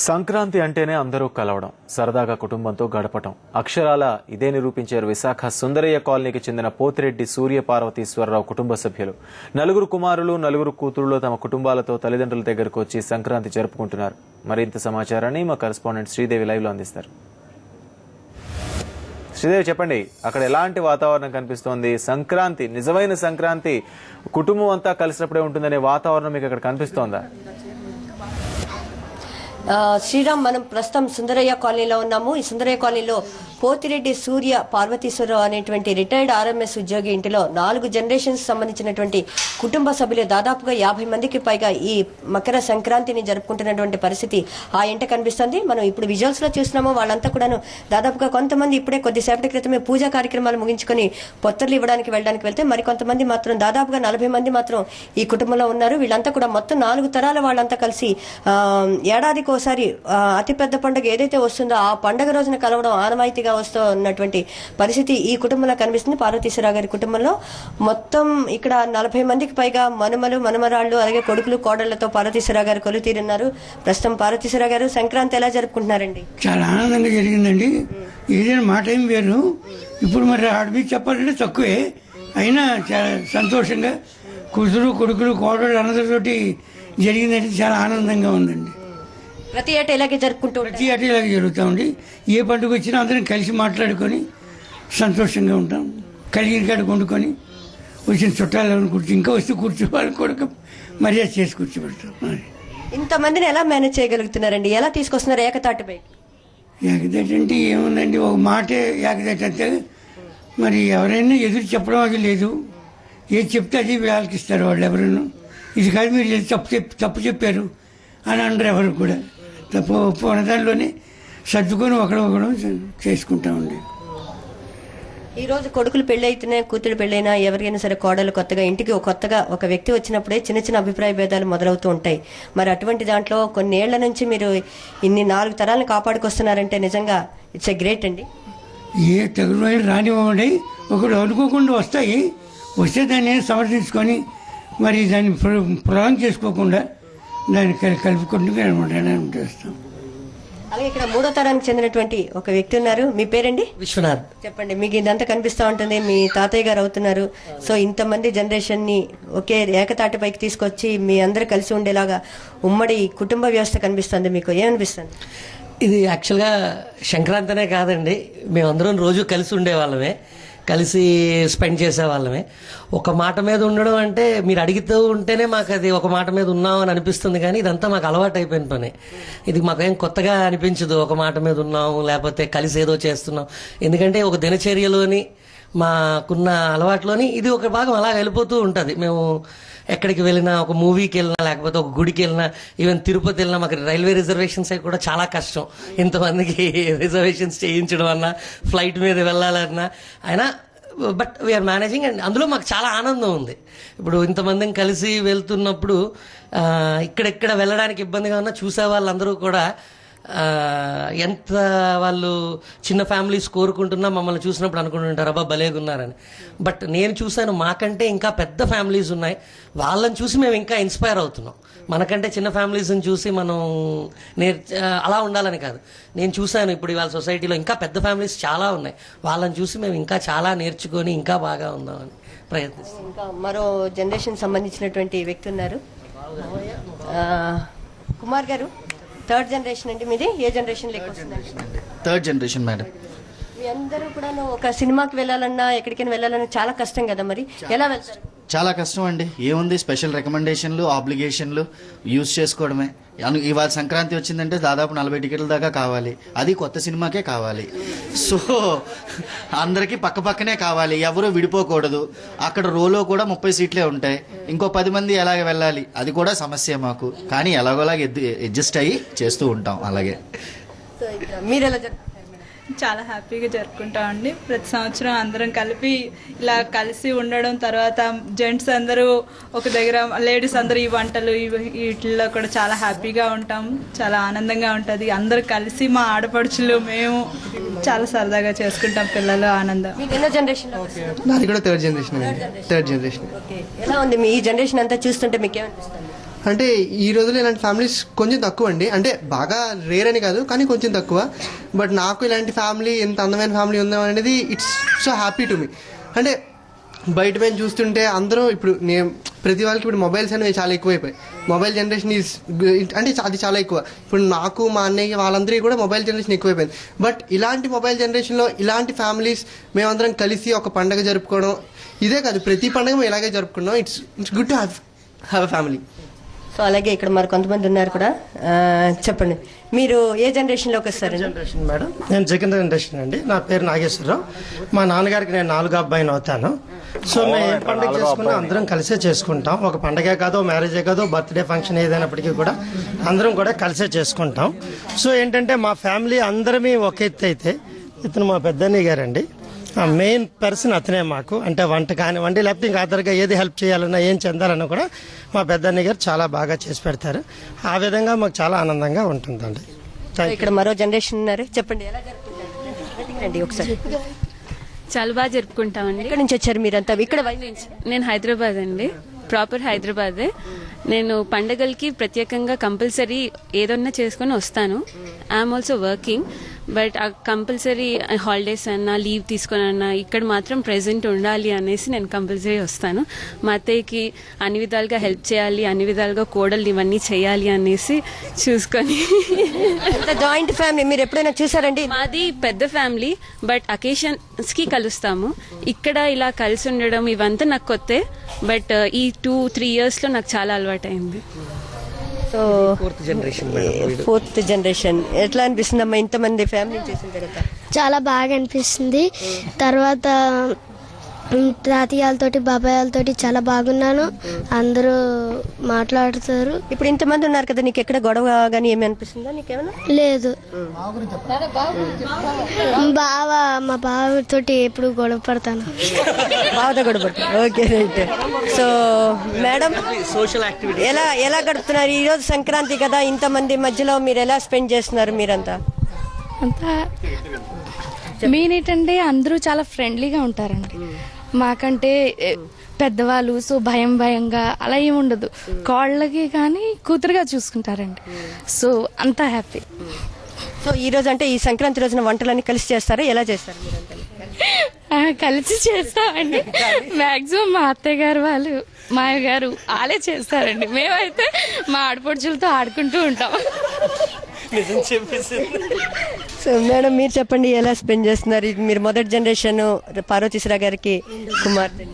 సంక్రాంతి అంటేనే అందరూ కలవడం, సరదాగా కుటుంబంతో గడపటం, అక్షరాల ఇదే నిరూపించారు విశాఖ సుందరయ్య కాలనీకి చెందిన పోతిరెడ్డి సూర్య పార్వతీశ్వరరావు కుటుంబ సభ్యులు. నలుగురు కుమారులు, నలుగురు కూతురులు తమ కుటుంబాలతో తల్లిదండ్రుల దగ్గరకు వచ్చి సంక్రాంతి జరుపుకుంటున్నారు. మరింత సమాచారాన్ని మా కరెస్పాండెంట్ శ్రీదేవి లైవ్ లో అందిస్తారు. శ్రీదేవి, చెప్పండి, అక్కడ ఎలాంటి వాతావరణం కనిపిస్తోంది? సంక్రాంతి, నిజమైన సంక్రాంతి కుటుంబం అంతా కలిసినప్పుడే ఉంటుందనే వాతావరణం మీకు అక్కడ కనిపిస్తోందా? శ్రీరామ్, మనం ప్రస్తుతం సుందరయ్య కాలనీలో ఉన్నాము. ఈ సుందరయ్య కాలనీలో పోతిరెడ్డి సూర్య పార్వతీశ్వరరావు అనేటువంటి రిటైర్డ్ ఆర్ఎంఎస్ ఉద్యోగి ఇంటిలో 4 జనరేషన్స్ సంబంధించినటువంటి కుటుంబ సభ్యులు దాదాపుగా 50 మందికి పైగా ఈ మకర సంక్రాంతిని జరుపుకుంటున్నటువంటి పరిస్థితి ఆ ఇంట కనిపిస్తుంది. మనం ఇప్పుడు విజువల్స్ లో చూస్తున్నాము. వాళ్ళంతా కూడాను దాదాపుగా కొంతమంది ఇప్పుడే కొద్దిసేపటి క్రితమే పూజా కార్యక్రమాలు ముగించుకొని పొత్తర్లు ఇవ్వడానికి వెళ్ళడానికి వెళ్తే మరికొంతమంది మాత్రం దాదాపుగా 40 మంది మాత్రం ఈ కుటుంబంలో ఉన్నారు. వీళ్ళంతా కూడా మొత్తం 4 తరాల వాళ్ళంతా కలిసి ఏడాదికి ఒకసారి అతిపెద్ద పండుగ ఏదైతే వస్తుందో ఆ పండుగ రోజున కలవడం ఆనవాయితీగా వస్తూ ఉన్నటువంటి పరిస్థితి ఈ కుటుంబంలో కనిపిస్తుంది. పార్వతీశ్వరరావు గారి కుటుంబంలో మొత్తం ఇక్కడ 40 మందికి పైగా మనుమలు, మనమరాళ్లు, అలాగే కొడుకులు, కోడళ్లతో పార్వతీశ్వరరావు గారు కొలువు తీరున్నారు. ప్రస్తుతం పార్వతీశ్వరరావు గారు సంక్రాంతి ఎలా జరుపుకుంటున్నారండి? చాలా ఆనందంగా జరిగిందండి. ఏదైనా మాట ఏం వేరు. ఇప్పుడు మరి ఆడమీ చెప్పాలంటే తక్కువే, అయినా చాలా సంతోషంగా కూతురు, కొడుకులు, కోడళ్ళు అందరితోటి జరిగిందంటే చాలా ఆనందంగా ఉందండి. ప్రతి ఏటా ఇలాగే జరుపుకుంటూ ప్రతి ఏటా ఇలాగే జరుగుతామండి. ఏ పండుగ వచ్చినా అందరం కలిసి మాట్లాడుకొని సంతోషంగా ఉంటాం. కలిగిన కాడ వండుకొని వచ్చిన చుట్టాలను ఇంకా వస్తూ కూర్చోవాలని కూడా మర్యాద చేసి కూర్చోబెడతాం. ఇంతమందిని ఎలా మేనేజ్ చేయగలుగుతున్నారండి? ఎలా తీసుకొస్తున్నారు ఏకతాటిపై? ఏకదాటి అంటే ఏముందండి, ఒక మాటే ఏకదాటి అంతే. మరి ఎవరైనా ఎదురు చెప్పడం అది లేదు. ఏది చెప్తే అది వాళ్ళకి ఇస్తారు వాళ్ళు. ఎవరైనా ఇది కాదు, మీరు తప్పు చెప్పారు అని అనరు ఎవరు కూడా. తప్పు దానిలోనే సర్దుకొని ఒకడొకడు చేసుకుంటామండి. ఈ రోజు కొడుకులు పెళ్లి అయితేనే, కూతురు పెళ్ళైనా, ఎవరికైనా సరే కోడలు కొత్తగా ఇంటికి కొత్తగా ఒక వ్యక్తి వచ్చినప్పుడే చిన్న చిన్న అభిప్రాయ భేదాలు మొదలవుతూ ఉంటాయి. మరి అటువంటి దాంట్లో కొన్ని ఏళ్ల నుంచి మీరు ఇన్ని 4 తరాలను కాపాడుకొస్తున్నారంటే నిజంగా ఇట్స్ ఎ గ్రేట్ అండి. ఏ తెగులు రానివ్వండి, ఒకడు అనుకోకుండా వస్తాయి. వస్తే దాన్ని సమర్థించుకొని మరి దాన్ని ప్రొలాంగ్ చేసుకోకుండా దాన్ని కలుపుకుంటూ చేస్తాం. అలాగే ఇక్కడ 3వ తరానికి చెందినటువంటి ఒక వ్యక్తి ఉన్నారు. మీ పేరండి? విశ్వనాథ్. చెప్పండి, మీకు ఇదంతా కనిపిస్తూ ఉంటుంది. మీ తాతయ్య గారు అవుతున్నారు. సో ఇంతమంది జనరేషన్ ని ఒకే ఏకతాటిపైకి తీసుకొచ్చి మీ అందరు కలిసి ఉండేలాగా ఉమ్మడి కుటుంబ వ్యవస్థ కనిపిస్తుంది. మీకు ఏమనిపిస్తుంది? ఇది యాక్చువల్గా సంక్రాంతినే కాదండి, మేమందరం రోజు కలిసి ఉండేవాళ్ళమే, కలిసి స్పెండ్ చేసేవాళ్ళమే. ఒక మాట మీద ఉండడం అంటే మీరు అడుగుతూ ఉంటేనే మాకు అది ఒక మాట మీద ఉన్నాం అని అనిపిస్తుంది, కానీ ఇదంతా మాకు అలవాటు అయిపోయిన పని. ఇది మాకేం కొత్తగా అనిపించదు ఒక మాట మీద ఉన్నాం లేకపోతే కలిసి ఏదో చేస్తున్నాం. ఎందుకంటే ఒక దినచర్యలోని మాకున్న అలవాట్లోని ఇది ఒక భాగం అలా వెళ్ళిపోతూ ఉంటుంది. మేము ఎక్కడికి వెళ్ళినా, ఒక మూవీకి వెళ్ళినా, లేకపోతే ఒక గుడికి వెళ్ళినా, ఈవెన్ తిరుపతి వెళ్ళినా మాకు రైల్వే రిజర్వేషన్స్ అవి కూడా చాలా కష్టం. ఇంతమందికి రిజర్వేషన్స్ చేయించడం అన్నా, ఫ్లైట్ మీద వెళ్ళాలన్నా అయినా, బట్ వీఆర్ మేనేజింగ్. అండ్ అందులో మాకు చాలా ఆనందం ఉంది. ఇప్పుడు ఇంతమందిని కలిసి వెళ్తున్నప్పుడు ఇక్కడెక్కడ వెళ్ళడానికి ఇబ్బందిగా ఉన్నా చూసే వాళ్ళందరూ కూడా ఎంత వాళ్ళు చిన్న ఫ్యామిలీస్ కోరుకుంటున్నా మమ్మల్ని చూసినప్పుడు అనుకుంటుంటారు అబ్బా భలేగా ఉన్నారని. బట్ నేను చూశాను మాకంటే ఇంకా పెద్ద ఫ్యామిలీస్ ఉన్నాయి. వాళ్ళని చూసి మేము ఇంకా ఇన్స్పైర్ అవుతున్నాం. మనకంటే చిన్న ఫ్యామిలీస్ని చూసి మనం అలా ఉండాలని కాదు. నేను చూశాను ఇప్పుడు ఇవాళ సొసైటీలో ఇంకా పెద్ద ఫ్యామిలీస్ చాలా ఉన్నాయి. వాళ్ళని చూసి మేము ఇంకా చాలా నేర్చుకొని ఇంకా బాగా ఉందామని ప్రయత్నిస్తాం. ఇంకా మరో జనరేషన్ సంబంధించినటువంటి వ్యక్తి ఉన్నారు. కుమార్ గారు, 3rd జనరేషన్ అండి మీది. ఏ జనరేషన్ లెక్క వస్తుందండి? 3rd generation madam. మీ అందరూ కూడా ఒక సినిమాకి వెళ్ళాలన్నా, ఎక్కడికైనా వెళ్ళాలన్నా చాలా కష్టం కదా, మరి ఎలా వెళ్తారు? చాలా కష్టం అండి. ఏముంది, స్పెషల్ రికమెండేషన్లు, ఆబ్లిగేషన్లు యూజ్ చేసుకోవడమే. ఇవాళ సంక్రాంతి వచ్చిందంటే దాదాపు 40 టికెట్ల దాకా కావాలి. అది కొత్త సినిమాకే కావాలి. సో అందరికీ పక్కనే కావాలి, ఎవరు విడిపోకూడదు. అక్కడ రోలో కూడా 30 సీట్లే ఉంటాయి. ఇంకో 10 మంది ఎలాగ వెళ్ళాలి, అది కూడా సమస్య మాకు. కానీ ఎలాగోలాగ అడ్జస్ట్ అయ్యి చేస్తూ ఉంటాం. అలాగే మీరు ఎలా చాలా హ్యాపీగా జరుపుకుంటామండి. ప్రతి సంవత్సరం అందరం ఇలా కలిసి ఉండడం, తర్వాత జెంట్స్ అందరూ ఒక దగ్గర, లేడీస్ అందరూ ఈ వంటలు వీటిల్లో కూడా చాలా హ్యాపీగా ఉంటాం. చాలా ఆనందంగా ఉంటుంది. అందరూ కలిసి మా ఆడపడుచులు మేము చాలా సరదాగా చేసుకుంటాం. పిల్లలు ఆనందం. ఎన్నో జనరేషన్? నాది కూడా 3rd జనరేషన్. 3rd generation. ఎలా ఉంది మీ ఈ జనరేషన్ అంతా చూస్తుంటే మీకు ఏమనిపిస్తుంది? అంటే ఈ రోజుల్లో ఇలాంటి ఫ్యామిలీస్ కొంచెం తక్కువ అండి. అంటే బాగా రేర్ అని కాదు, కానీ కొంచెం తక్కువ. బట్ నాకు ఇలాంటి ఫ్యామిలీ, ఎంత అందమైన ఫ్యామిలీ ఉందాం అనేది it's so happy to me. అంటే బయట పైన చూస్తుంటే అందరూ ఇప్పుడు నేను ప్రతి వాళ్ళకి ఇప్పుడు మొబైల్స్ అనేవి చాలా ఎక్కువైపోయాయి. మొబైల్ జనరేషన్ ఈజ్ అంటే అది చాలా ఎక్కువ. ఇప్పుడు నాకు మా అన్నయ్య వాళ్ళందరికీ కూడా మొబైల్ జనరేషన్ ఎక్కువైపోయింది. బట్ ఇలాంటి మొబైల్ జనరేషన్లో ఇలాంటి ఫ్యామిలీస్ మేమందరం కలిసి ఒక పండగ జరుపుకోవడం, ఇదే కాదు ప్రతి పండుగ మేము ఇలాగే జరుపుకున్నాం. It's good to have a family. So అలాగే ఇక్కడ మరి కొంతమంది ఉన్నారు కూడా. చెప్పండి, మీరు ఏ జనరేషన్లోకి వస్తారు? జనరేషన్ మేడం, నేను సెకండ్ జనరేషన్ అండి. నా పేరు నాగేశ్వరరావు. మా నాన్నగారికి నేను 4వ అబ్బాయిని అవుతాను. సో మేము ఏ పండుగ చేసుకున్నా అందరం కలిసే చేసుకుంటాం. ఒక పండగే కాదు, మ్యారేజే కాదు, బర్త్డే ఫంక్షన్ ఏదైనప్పటికీ కూడా అందరం కూడా కలిసే చేసుకుంటాం. సో ఏంటంటే మా ఫ్యామిలీ అందరమీ ఒక ఎత్తు అయితే, ఇతను మా పెద్దన్నయ్య గారండి. మెయిన్ పర్సన్ అతనే మాకు. అంటే వంట కానివ్వండి, లేకపోతే ఇంకా అదర్గా ఏది హెల్ప్ చేయాలన్నా, ఏం చెందాలన్నా కూడా మా పెద్దన్నయ్య గారు చాలా బాగా చేసి పెడతారు. ఆ విధంగా మాకు చాలా ఆనందంగా ఉంటుందండి. ఇక్కడ మరో జనరేషన్ ఉన్నారు, చెప్పండి ఎలా జరుపుకుంటారు ఒకసారి? చాలా బాగా జరుపుకుంటామండి. ఇక్కడ నుంచి వచ్చారు మీరంతా? ఇక్కడ నేను హైదరాబాద్ అండి, ప్రాపర్ హైదరాబాదే. నేను పండగలకి ప్రత్యేకంగా కంపల్సరీ ఏదన్నా చేసుకొని వస్తాను. I'm also working, but compulsory holidays అన్నా, లీవ్ తీసుకొని అన్నా ఇక్కడ మాత్రం ప్రెజెంట్ ఉండాలి అనేసి నేను కంపల్సరీ వస్తాను. మా అత్తయ్యకి అన్ని విధాలుగా హెల్ప్ చేయాలి, అన్ని విధాలుగా కోడలు ఇవన్నీ చేయాలి అనేసి చూసుకొని. జాయింట్ ఫ్యామిలీ మీరు ఎప్పుడైనా చూసారండి? మాది పెద్ద ఫ్యామిలీ, బట్ అకేషన్స్ కి కలుస్తాము. ఇక్కడ ఇలా కలిసి ఉండడం ఇవంతా నాకు కొత్తే, బట్ ఈ 2-3 years లో నాకు చాలా అలవాటైంది. సో ఫోర్త్ జనరేషన్ ఎట్లా అనిపిస్తుందమ్మా ఇంతమంది ఫ్యామిలీ చేసిన తర్వాత? చాలా బాగా అనిపిస్తుంది. తర్వాత తాతయ్యలతోటి బాబాయ్యలతోటి చాలా బాగున్నాను. అందరూ మాట్లాడుతారు. ఇప్పుడు ఇంతమంది ఉన్నారు కదా, నీకు ఎక్కడ గొడవ కానీ ఏమి అనిపిస్తుందా నీకేమైనా? లేదు, మా బావతోటి ఎప్పుడు గొడవ పడతాను. బావతో గొడవ పడతాను. Okay, right. So madam, social activity ఎలా గడుపుతున్నారు? ఈ రోజు సంక్రాంతి కదా, ఇంతమంది మధ్యలో మీరు ఎలా స్పెండ్ చేస్తున్నారు మీరంతా? అంతా మెయిన్ ఏంటంటే అందరూ చాలా ఫ్రెండ్లీగా ఉంటారండి. మాకంటే పెద్దవాళ్ళు, సో భయంగా అలా ఏమి ఉండదు. కోళ్ళకి కానీ కూతురుగా చూసుకుంటారండి. సో అంతా హ్యాపీ. సో ఈ రోజు అంటే ఈ సంక్రాంతి రోజున వంటలన్నీ కలిసి చేస్తారా? ఎలా చేస్తారు మీరంతా? కలిసి చేస్తామండి. మాక్సిమం మా అత్తయ్య గారు వాళ్ళు, మాయ గారు వాళ్ళే చేస్తారండి. మేమైతే మా ఆడపడుచులతో ఆడుకుంటూ ఉంటాం. సో మేడం, మీరు చెప్పండి ఎలా స్పెండ్ చేస్తున్నారు? మీరు మొదటి జనరేషన్ పార్వతీశ్వర గారికి కుమార్తె.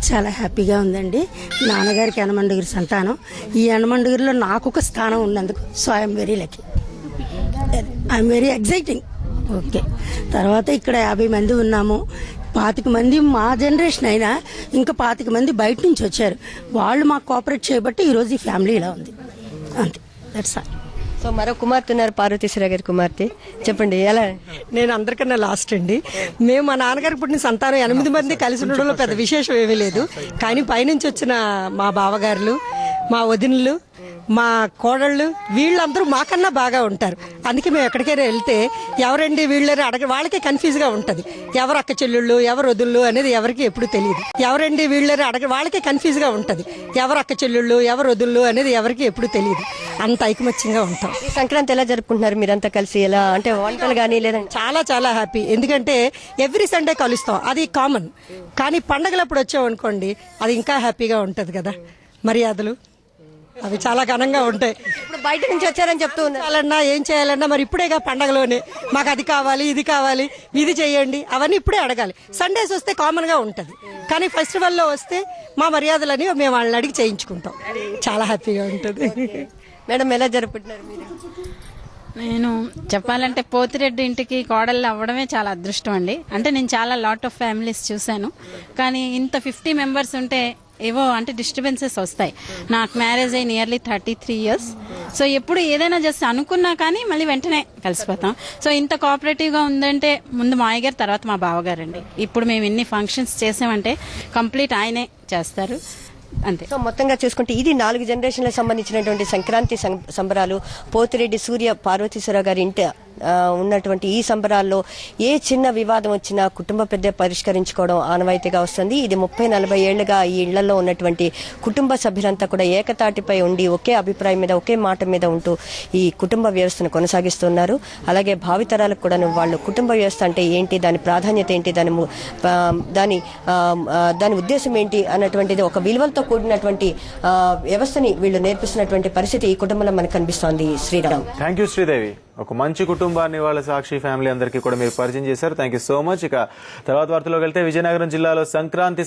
చాలా హ్యాపీగా ఉందండి. నాన్నగారికి యనమండుగురి సంతానం. ఈ యనమండుగురిలో నాకు ఒక స్థానం ఉన్నందుకు so I'm very lucky, I'm very exciting. Okay, తర్వాత ఇక్కడ 50 మంది ఉన్నాము. 25 మంది మా జనరేషన్ అయినా ఇంకా 25 మంది బయట నుంచి వచ్చారు. వాళ్ళు మాకు కోఆపరేట్ చేయబట్టి ఈరోజు ఈ ఫ్యామిలీ ఇలా ఉంది. అంతే, దట్స్ ఆల్. సో మరో కుమార్తె ఉన్నారు, పార్వతీశ్వర గారి కుమార్తె. చెప్పండి ఎలా? నేను అందరికన్నా లాస్ట్ అండి. మేము మా నాన్నగారికి పుట్టిన సంతానం 8 మంది కలిసి ఉండడంలో పెద్ద విశేషం ఏమీ లేదు. కానీ పైనుంచి వచ్చిన మా బావగారులు, మా వదినలు, మా కోడళ్ళు వీళ్ళందరూ మాకన్నా బాగా ఉంటారు. అందుకే మేము ఎక్కడికైనా వెళ్తే ఎవరండి వీళ్ళని వాళ్ళకే కన్ఫ్యూజ్గా ఉంటుంది. ఎవరు అక్క చెల్లెళ్ళు, ఎవరు వదుళ్ళు అనేది ఎవరికి ఎప్పుడు తెలియదు. ఎవరండి వీళ్ళని వాళ్ళకే కన్ఫ్యూజ్గా ఉంటుంది. ఎవరు అక్క చెల్లెళ్ళు, ఎవరు వదుళ్ళు అనేది ఎవరికి ఎప్పుడు తెలియదు. అంత ఐకమత్యంగా ఉంటాం. ఈ సంక్రాంతి ఎలా జరుపుకుంటున్నారు మీరంతా కలిసి? ఎలా అంటే వంటలు కానీ లేదంటే? చాలా హ్యాపీ. ఎందుకంటే ఎవ్రీ సండే కలుస్తాం, అది కామన్. కానీ పండగలప్పుడు వచ్చామనుకోండి, అది ఇంకా హ్యాపీగా ఉంటుంది కదా. మర్యాదలు అవి చాలా ఘనంగా ఉంటాయి. ఇప్పుడు బయట నుంచి వచ్చారని చెప్తూ ఉన్నారన్నా, ఏం చేయాలన్నా మరి ఇప్పుడేగా పండగలోనే మాకు అది కావాలి, ఇది కావాలి, ఇది చేయండి, అవన్నీ ఇప్పుడే అడగాలి. సండేస్ వస్తే కామన్ గా ఉంటది, కానీ ఫెస్టివల్లో వస్తే మా మర్యాదలని మేము వాళ్ళని అడిగి చేయించుకుంటాం. చాలా హ్యాపీగా ఉంటుంది. మేడం, ఎలా జరుపుకుంటున్నారు మీరు? నేను చెప్పాలంటే పోతిరెడ్డి ఇంటికి కోడళ్ళు అవ్వడమే చాలా అదృష్టం అండి. అంటే నేను చాలా లాట్ ఆఫ్ ఫ్యామిలీస్ చూశాను, కానీ ఇంత 50 members ఉంటే ఏవో అంటే డిస్టర్బెన్సెస్ వస్తాయి. నాకు మ్యారేజ్ అయ్యి నియర్లీ 33 years. సో ఎప్పుడు ఏదైనా జస్ట్ అనుకున్నా కానీ మళ్ళీ వెంటనే కలిసిపోతాం. సో ఇంత కోఆపరేటివ్గా ఉందంటే ముందు మాయ గారు, తర్వాత మా బావగారు అండి. ఇప్పుడు మేము ఎన్ని ఫంక్షన్స్ చేసామంటే కంప్లీట్ ఆయనే చేస్తారు, అంతే. సో మొత్తంగా చూసుకుంటే ఇది 4 జనరేషన్లకు సంబంధించినటువంటి సంక్రాంతి సంబరాలు పోతిరెడ్డి సూర్య పార్వతీశ్వర గారి ఉన్నటువంటి ఈ సంబరాల్లో ఏ చిన్న వివాదం వచ్చినా కుటుంబ పెద్ద పరిష్కరించుకోవడం ఆనవాయితీగా వస్తుంది. ఇది 30-40 ఏళ్లుగా ఈ ఇళ్లలో ఉన్నటువంటి కుటుంబ సభ్యులంతా కూడా ఏకతాటిపై ఉండి ఒకే అభిప్రాయం మీద ఒకే మాట మీద ఉంటూ ఈ కుటుంబ వ్యవస్థను కొనసాగిస్తున్నారు. అలాగే భావితరాలకు కూడా వాళ్ళు కుటుంబ వ్యవస్థ అంటే ఏంటి, దాని ప్రాధాన్యత ఏంటి, దాని ఉద్దేశం ఏంటి అన్నటువంటిది ఒక విలువలతో కూడినటువంటి వ్యవస్థని వీళ్ళు నేర్పిస్తున్నటువంటి పరిస్థితి ఈ కుటుంబంలో మనకు కనిపిస్తోంది. Sriram, thank you Sridevi. ఒక మంచి కుటుంబాన్ని వాళ్ళ సాక్షి ఫ్యామిలీ అందరికీ కూడా మీరు పరిచయం చేశారు. Thank you so much. ఇక తర్వాత వార్తలోకి వెళ్తే విజయనగరం జిల్లాలో సంక్రాంతి